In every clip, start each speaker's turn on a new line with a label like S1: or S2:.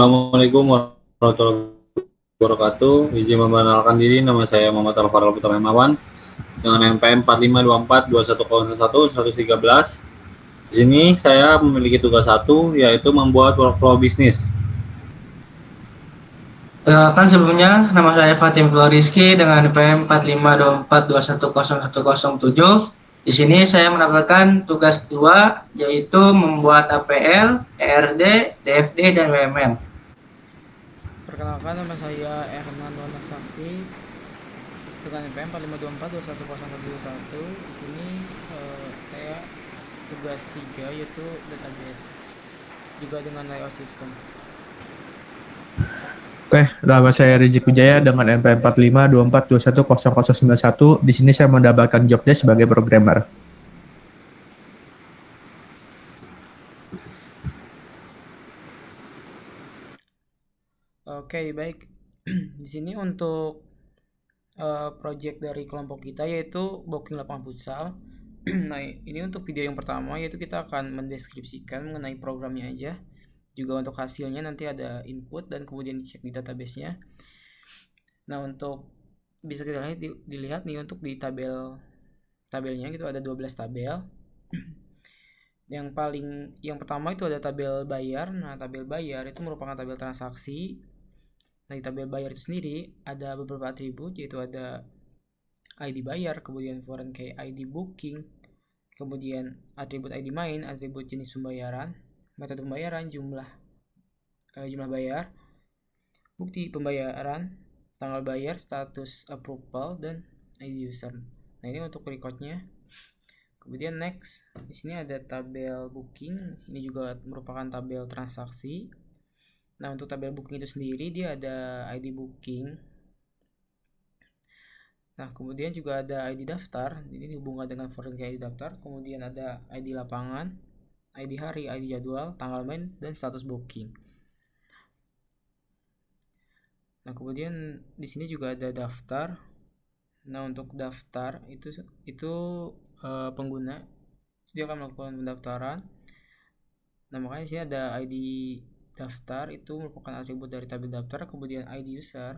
S1: Assalamualaikum warahmatullahi wabarakatuh. Izin memperkenalkan diri, nama saya Muhammad Alfarul Putra Hemawan dengan NPM 4524210113. Di sini saya memiliki tugas satu, yaitu membuat workflow bisnis.
S2: Perkenalkan sebelumnya, nama saya Fatim Floriski dengan NPM 4524210107. Di sini saya mendapatkan tugas kedua, yaitu membuat APL, ERD, DFD, dan WML.
S3: Perkenalkan, nama saya Ernan Wana Sakti dengan NPM 4524210121. Di sini saya tugas 3 yaitu database juga dengan layout system.
S4: Oke, nama saya Rizky Wijaya dengan NPM 4524210091. Di sini saya mendapatkan jobnya sebagai programmer.
S3: Oke, baik. Di sini untuk project dari kelompok kita yaitu booking lapangan futsal. Nah, ini untuk video yang pertama, yaitu kita akan mendeskripsikan mengenai programnya aja. Juga untuk hasilnya nanti ada input dan kemudian dicek di database-nya. Nah, untuk bisa kita dilihat nih untuk di tabelnya gitu ada 12 tabel. Yang pertama itu ada tabel bayar. Nah, tabel bayar itu merupakan tabel transaksi. Nah, di tabel bayar itu sendiri ada beberapa atribut, yaitu ada ID bayar, kemudian foreign key ID booking, kemudian atribut ID main, atribut jenis pembayaran, metode pembayaran, jumlah bayar, bukti pembayaran, tanggal bayar, status approval, dan ID user. Nah, ini untuk recordnya. Kemudian next, di sini ada tabel booking. Ini juga merupakan tabel transaksi. Nah, untuk tabel booking itu sendiri dia ada ID booking. Nah, kemudian juga ada ID daftar. Ini dihubungkan dengan foreign key ID daftar. Kemudian ada ID lapangan, ID hari, ID jadwal, tanggal main, dan status booking. Nah, kemudian di sini juga ada daftar. Nah, untuk daftar itu pengguna dia akan melakukan pendaftaran. Nah, makanya di sini ada ID daftar, itu merupakan atribut dari tabel daftar, kemudian ID user,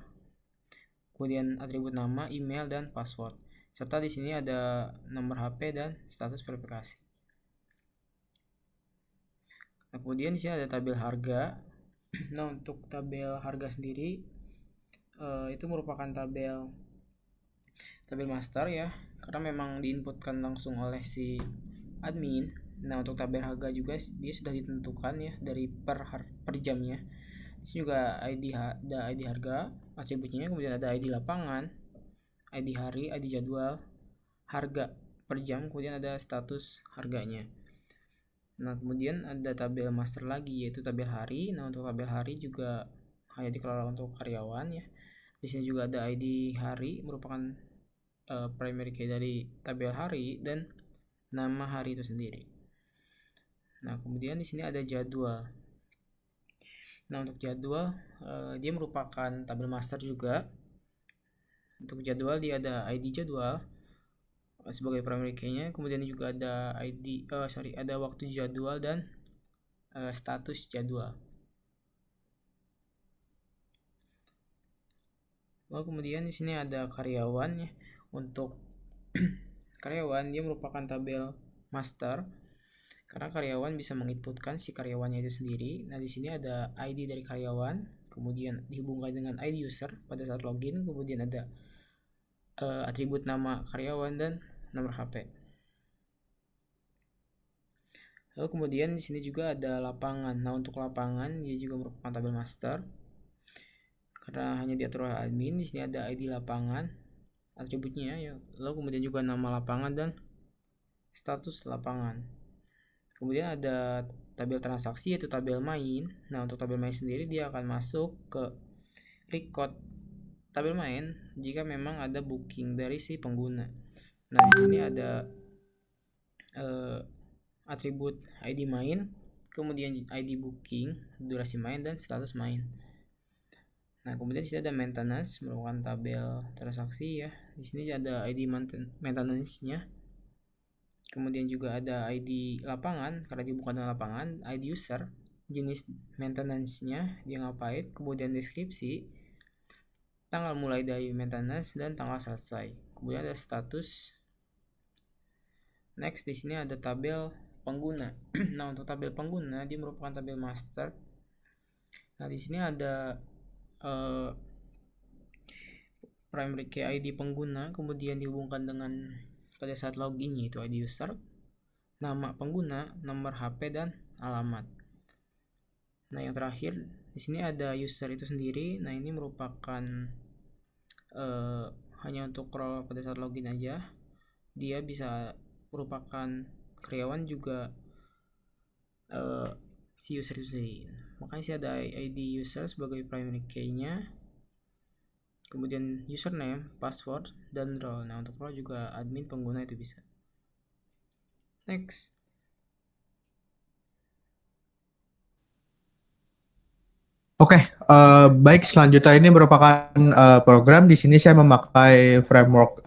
S3: kemudian atribut nama, email, dan password. Serta di sini ada nomor HP dan status verifikasi. Nah, kemudian di sini ada tabel harga. Nah, untuk tabel harga sendiri itu merupakan tabel master ya, karena memang diinputkan langsung oleh si admin. Nah, untuk tabel harga juga dia sudah ditentukan ya dari per jamnya. Di sini juga ada ID harga atributnya, kemudian ada ID lapangan, ID hari, ID jadwal, harga per jam, kemudian ada status harganya. Nah, kemudian ada tabel master lagi yaitu tabel hari. Nah, untuk tabel hari juga hanya dikelola untuk karyawan ya. Di sini juga ada ID hari, merupakan primary key dari tabel hari dan nama hari itu sendiri. Nah, kemudian di sini ada jadwal. Nah, untuk jadwal dia merupakan tabel master juga. Untuk jadwal dia ada ID jadwal sebagai primary key-nya, kemudian juga ada ada waktu jadwal dan status jadwal. Lalu kemudian di sini ada karyawan ya. Untuk karyawan dia merupakan tabel master karena karyawan bisa menginputkan si karyawannya itu sendiri. Nah, di sini ada ID dari karyawan, kemudian dihubungkan dengan ID user pada saat login, kemudian ada atribut nama karyawan dan nomor HP. Lalu kemudian di sini juga ada lapangan. Nah, untuk lapangan dia juga merupakan tabel master karena hanya diatur oleh admin. Di sini ada ID lapangan, atributnya ya. Lalu kemudian juga nama lapangan dan status lapangan. Kemudian ada tabel transaksi yaitu tabel main. Nah, untuk tabel main sendiri dia akan masuk ke record tabel main jika memang ada booking dari si pengguna. Nah, di sini ada atribut ID main, kemudian ID booking, durasi main, dan status main. Nah, kemudian di sini ada maintenance, merupakan tabel transaksi ya. Di sini ada ID maintenance-nya. Kemudian juga ada ID lapangan karena dibuka dengan lapangan, ID user jenis maintenance-nya, dia ngapain, kemudian deskripsi, tanggal mulai dari maintenance dan tanggal selesai. Kemudian ada status. Next di sini ada tabel pengguna. Nah, untuk tabel pengguna dia merupakan tabel master. Nah, di sini ada primary key ID pengguna, kemudian dihubungkan dengan pada saat login yaitu ID user, nama pengguna, nomor HP dan alamat. Nah, yang terakhir di sini ada user itu sendiri. Nah, ini merupakan hanya untuk role pada saat login aja. Dia bisa merupakan karyawan juga si user itu sendiri. Makanya sih ada ID user sebagai primary key-nya. Kemudian username, password, dan role. Nah, untuk role juga admin pengguna itu bisa. Next.
S4: Oke, baik, selanjutnya ini merupakan program. Di sini saya memakai framework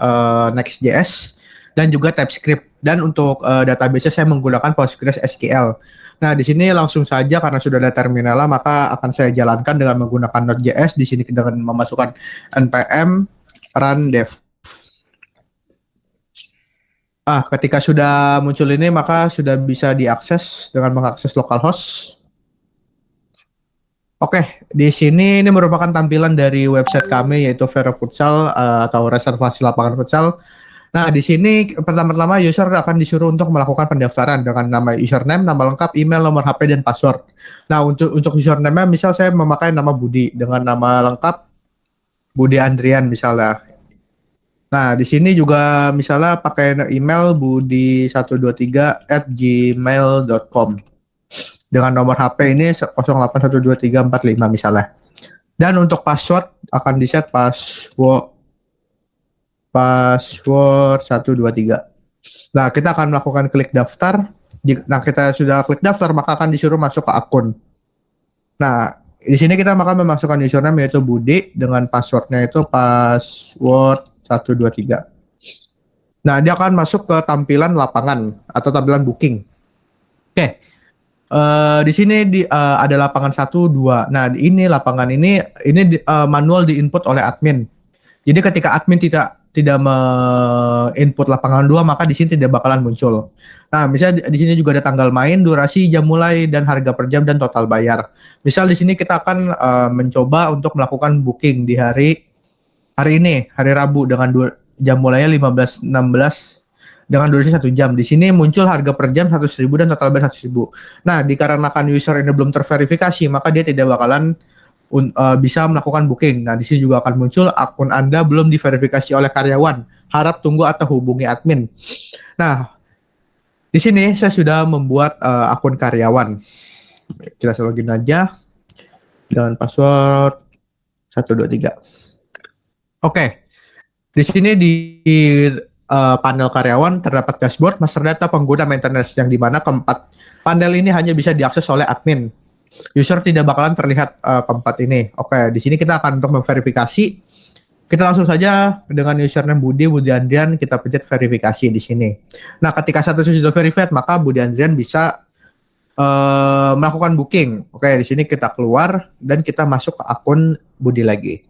S4: Next.js dan juga TypeScript. Dan untuk database saya menggunakan PostgreSQL. Nah, di sini langsung saja karena sudah ada terminalnya, maka akan saya jalankan dengan menggunakan Node.js. Di sini dengan memasukkan npm run dev. Ketika sudah muncul ini, maka sudah bisa diakses dengan mengakses localhost. Oke, di sini ini merupakan tampilan dari website kami yaitu Vero Futsal atau reservasi lapangan futsal. Nah, di sini pertama-tama user akan disuruh untuk melakukan pendaftaran dengan nama username, nama lengkap, email, nomor HP dan password. Nah, untuk username misal saya memakai nama Budi dengan nama lengkap Budi Andrian misalnya. Nah, di sini juga misalnya pakai email budi123@gmail.com. Dengan nomor HP ini 08123455 misalnya. Dan untuk password akan di-set password 123. Nah, kita akan melakukan klik daftar. Nah, kita sudah klik daftar, maka akan disuruh masuk ke akun. Nah, di sini kita akan memasukkan username yaitu Budi dengan passwordnya itu password 123. Nah, dia akan masuk ke tampilan lapangan atau tampilan booking. Oke. Di sini ada lapangan 1, 2. Nah, ini lapangan ini manual di-input oleh admin. Jadi ketika admin tidak me-input lapangan 2, maka di sini tidak bakalan muncul. Nah, misalnya di sini juga ada tanggal main, durasi, jam mulai, dan harga per jam dan total bayar. Misal di sini kita akan mencoba untuk melakukan booking di hari ini, hari Rabu dengan jam mulainya 15.16 dengan durasi 1 jam. Di sini muncul harga per jam 100.000 dan total bayar 100.000. Nah, dikarenakan user ini belum terverifikasi, maka dia tidak bakalan bisa melakukan booking. Nah, di sini juga akan muncul akun Anda belum diverifikasi oleh karyawan. Harap tunggu atau hubungi admin. Nah, di sini saya sudah membuat akun karyawan. Kita login aja dengan password 123. Oke. Di sini di panel karyawan terdapat dashboard, master data, pengguna, maintenance, yang dimana keempat panel ini hanya bisa diakses oleh admin. User tidak bakalan terlihat keempat ini. Oke, di sini kita akan untuk memverifikasi. Kita langsung saja dengan username Budi Andrian, kita pencet verifikasi di sini. Nah, ketika satu sudah verified, maka Budi Andrian bisa melakukan booking. Oke, di sini kita keluar dan kita masuk ke akun Budi lagi.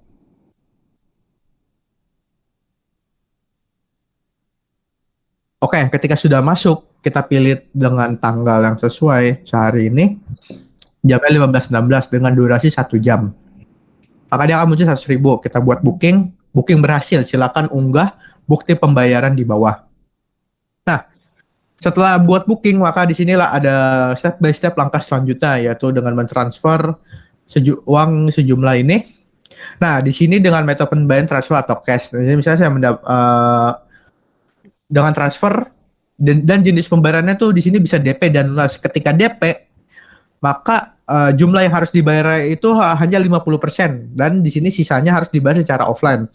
S4: Oke, ketika sudah masuk, kita pilih dengan tanggal yang sesuai sehari ini. Jamnya 15.16 dengan durasi 1 jam. Maka dia akan muncul 100.000. Kita buat booking berhasil. Silakan unggah bukti pembayaran di bawah. Nah, setelah buat booking, maka di sinilah ada step by step langkah selanjutnya, yaitu dengan mentransfer uang sejumlah ini. Nah, di sini dengan metode pembayaran transfer atau cash. Jadi misalnya saya dengan transfer dan jenis pembayarannya tuh di sini bisa DP dan lunas. Ketika DP, maka jumlah yang harus dibayar itu hanya 50% dan di sini sisanya harus dibayar secara offline.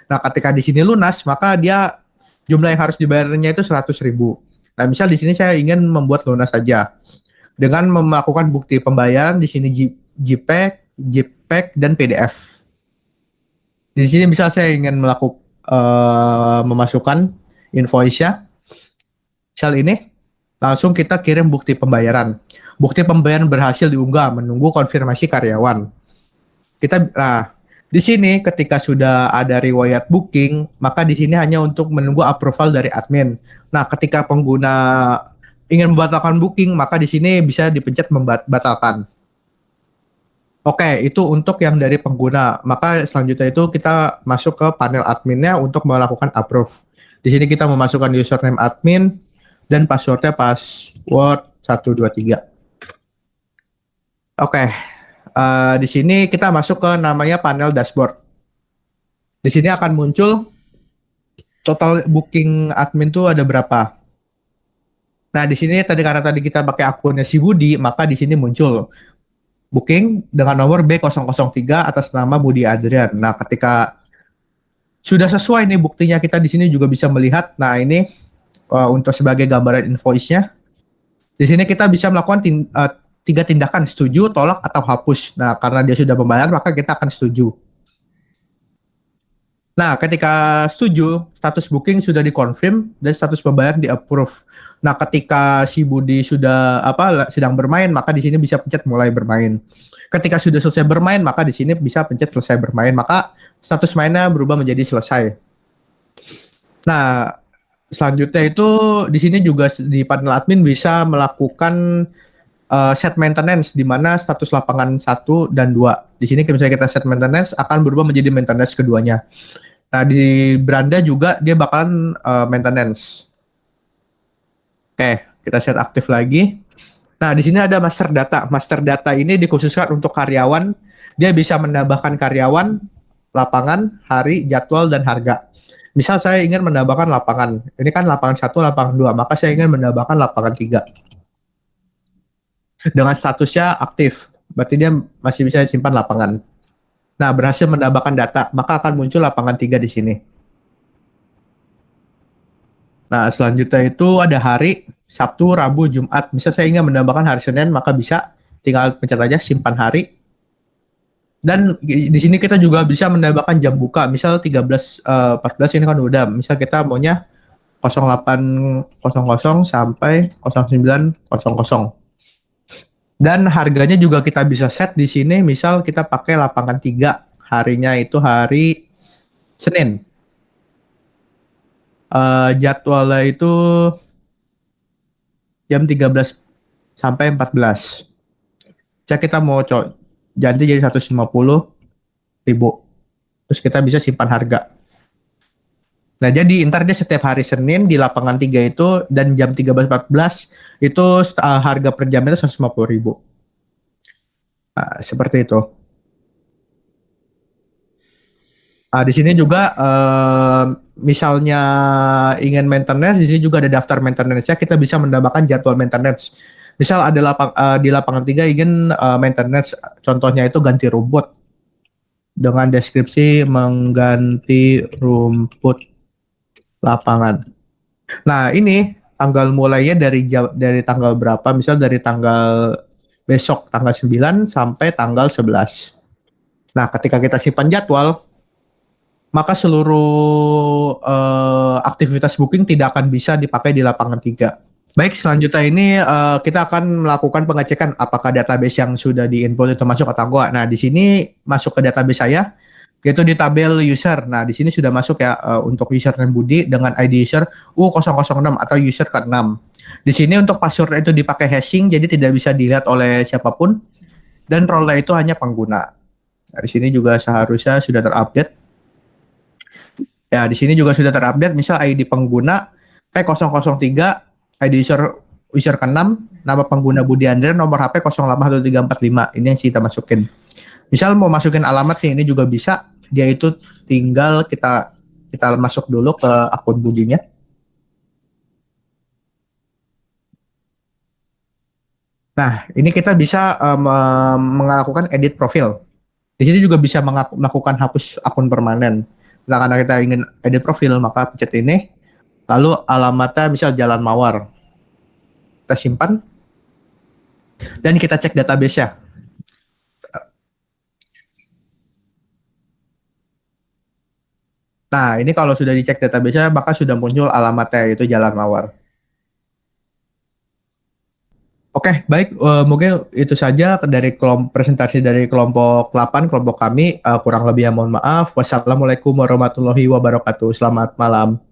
S4: Nah, ketika di sini lunas, maka dia jumlah yang harus dibayarnya itu 100.000. Nah, misal di sini saya ingin membuat lunas saja dengan melakukan bukti pembayaran di sini JPEG dan PDF. Di sini misal saya ingin memasukkan invoice-nya, misal ini. langsung kita kirim bukti pembayaran. Bukti pembayaran berhasil diunggah, menunggu konfirmasi karyawan. Nah, di sini ketika sudah ada riwayat booking, maka di sini hanya untuk menunggu approval dari admin. Nah, ketika pengguna ingin membatalkan booking, maka di sini bisa dipencet membatalkan. Oke, itu untuk yang dari pengguna. Maka selanjutnya itu kita masuk ke panel adminnya untuk melakukan approve. Di sini kita memasukkan username admin dan passwordnya password 123. Oke, di sini kita masuk ke namanya panel dashboard. Di sini akan muncul total booking admin tuh ada berapa. Nah, di sini karena tadi kita pakai akunnya si Budi, maka di sini muncul booking dengan nomor B003 atas nama Budi Adrian. Nah, ketika sudah sesuai nih buktinya, kita di sini juga bisa melihat. Nah, ini untuk sebagai gambaran invoice-nya. Di sini kita bisa melakukan 3 tindakan, setuju, tolak, atau hapus. Nah, karena dia sudah membayar, maka kita akan setuju. Nah, ketika setuju, status booking sudah dikonfirm dan status pembayaran di-approve. Nah, ketika si Budi sudah sedang bermain, maka di sini bisa pencet mulai bermain. Ketika sudah selesai bermain, maka di sini bisa pencet selesai bermain, maka status mainnya berubah menjadi selesai. Nah, selanjutnya itu di sini juga di panel admin bisa melakukan set maintenance, di mana status lapangan 1 dan 2. Di sini misalnya kita set maintenance akan berubah menjadi maintenance keduanya. Nah, di beranda juga dia bakalan maintenance. Oke, kita set aktif lagi. Nah, di sini ada master data. Master data ini dikhususkan untuk karyawan. Dia bisa menambahkan karyawan, lapangan, hari, jadwal, dan harga. Misal saya ingin menambahkan lapangan. Ini kan lapangan 1, lapangan 2. Maka saya ingin menambahkan lapangan 3. Dengan statusnya aktif. Berarti dia masih bisa simpan lapangan. Nah, berhasil menambahkan data, maka akan muncul lapangan 3 di sini. Nah, selanjutnya itu ada hari, Sabtu, Rabu, Jumat. Misal saya ingin menambahkan hari Senin, maka bisa tinggal pencet aja simpan hari. Dan di sini kita juga bisa menambahkan jam buka. Misal 13.14 ini kan udah. Misal kita maunya 08.00 sampai 09.00. Dan harganya juga kita bisa set di sini. Misal kita pakai lapangan 3. Harinya itu hari Senin. Jadwalnya itu jam 13 sampai 14. Jadi kita mau ganti jadi 150.000. Terus kita bisa simpan harga. Nah, jadi ntar dia setiap hari Senin di lapangan 3 itu dan jam 13.14 itu harga per jamnya 150.000. Nah, seperti itu. Di sini juga misalnya ingin maintenance, di sini juga ada daftar maintenance-nya. Kita bisa menambahkan jadwal maintenance. Misal ada di lapangan 3 ingin maintenance, contohnya itu ganti rumput dengan deskripsi mengganti rumput lapangan. Nah, ini tanggal mulainya dari tanggal berapa? Misal dari tanggal besok tanggal 9 sampai tanggal 11. Nah, ketika kita simpan jadwal, maka seluruh aktivitas booking tidak akan bisa dipakai di lapangan 3. Baik, selanjutnya ini kita akan melakukan pengecekan apakah database yang sudah diinput itu masuk atau enggak. Nah, di sini masuk ke database saya, yaitu di tabel user. Nah, di sini sudah masuk ya untuk username Budi dengan ID user U006 atau user ke-6. Di sini untuk password itu dipakai hashing, jadi tidak bisa dilihat oleh siapapun. Dan role itu hanya pengguna. Nah, di sini juga seharusnya sudah terupdate. Ya, di sini juga sudah terupdate. Misal ID pengguna P003, ID user ke-6, nama pengguna Budi Andrian, nomor HP 081345. Ini yang kita masukin. Misal mau masukin alamat nih, ini juga bisa. Dia itu tinggal kita masuk dulu ke akun Budinya. Nah, ini kita bisa melakukan edit profil. Di sini juga bisa melakukan hapus akun permanen. Nah, karena kita ingin edit profil, maka pencet ini. Lalu alamatnya misal Jalan Mawar. Kita simpan. Dan kita cek database-nya. Nah, ini kalau sudah dicek database-nya, maka sudah muncul alamatnya, yaitu Jalan Mawar. Oke, baik. Mungkin itu saja dari presentasi dari kelompok 8, kelompok kami. Kurang lebihnya mohon maaf. Wassalamualaikum warahmatullahi wabarakatuh. Selamat malam.